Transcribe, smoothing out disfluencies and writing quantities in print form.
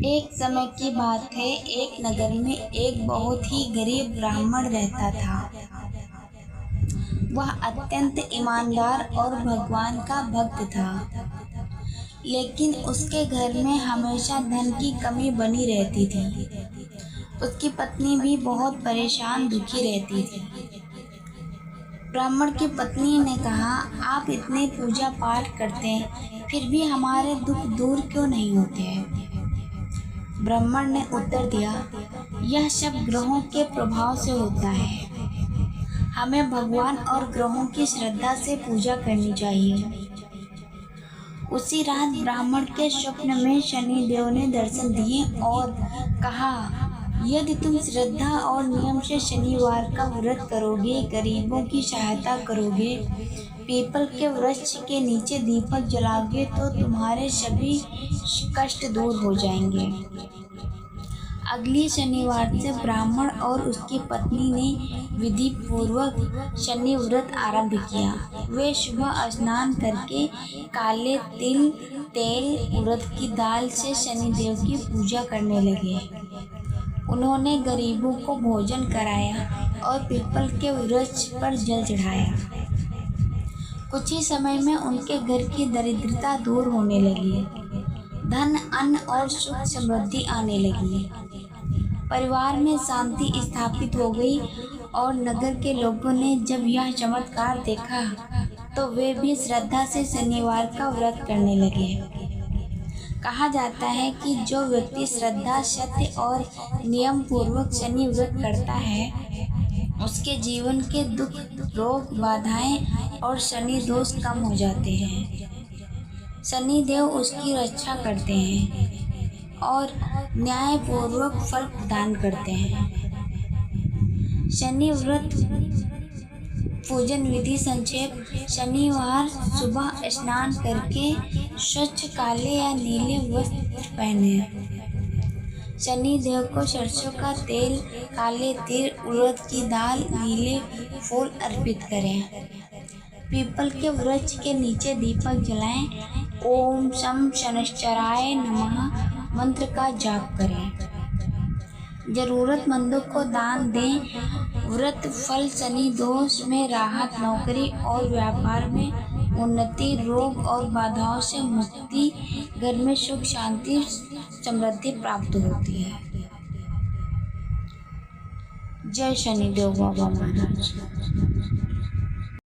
एक समय की बात है, एक नगर में एक बहुत ही गरीब ब्राह्मण रहता था। वह अत्यंत ईमानदार और भगवान का भक्त था, लेकिन उसके घर में हमेशा धन की कमी बनी रहती थी। उसकी पत्नी भी बहुत परेशान दुखी रहती थी। ब्राह्मण की पत्नी ने कहा, आप इतने पूजा पाठ करते हैं, फिर भी हमारे दुख दूर क्यों नहीं होते हैं? ब्राह्मण ने उत्तर दिया, यह सब ग्रहों के प्रभाव से होता है। हमें भगवान और ग्रहों की श्रद्धा से पूजा करनी चाहिए। उसी रात ब्राह्मण के स्वप्न में शनि देव ने दर्शन दिए और कहा, यदि तुम श्रद्धा और नियम से शनिवार का व्रत करोगे, गरीबों की सहायता करोगे, पीपल के वृक्ष के नीचे दीपक जलाओगे, तो तुम्हारे सभी कष्ट दूर हो जाएंगे। अगली शनिवार से ब्राह्मण और उसकी पत्नी ने विधि पूर्वक शनि व्रत आरंभ किया। वे सुबह स्नान करके काले तिल, तेल, उड़द की दाल से शनिदेव की पूजा करने लगे। उन्होंने गरीबों को भोजन कराया और पीपल के वृक्ष पर जल चढ़ाया। कुछ ही समय में उनके घर की दरिद्रता दूर होने लगी। धन, अन्न और सुख समृद्धि आने लगी। परिवार में शांति स्थापित हो गई और नगर के लोगों ने जब यह चमत्कार देखा तो वे भी श्रद्धा से शनिवार का व्रत करने लगे। कहा जाता है कि जो व्यक्ति श्रद्धा, सत्य और नियम पूर्वक शनि व्रत करता है, उसके जीवन के दुख, रोग, बाधाएं और शनि दोष कम हो जाते हैं। शनि देव उसकी रक्षा करते हैं और न्यायपूर्वक फल प्रदान करते हैं। शनि व्रत पूजन विधि संक्षेप: शनिवार सुबह स्नान करके स्वच्छ काले या नीले वस्त्र पहने। शनि देव को सरसों का तेल, काले तिल, उड़द की दाल, नीले फूल अर्पित करें। पीपल के वृक्ष के नीचे दीपक जलाएं। ओम शं शनैश्चराय नमः मंत्र का जाप करें। जरूरतमंदों को दान दें। व्रत फल शनि दोष में राहत, नौकरी और व्यापार में उन्नति, रोग और बाधाओं से मुक्ति, घर में सुख, शांति, समृद्धि प्राप्त होती है। जय शनिदेव बाबा महाराज।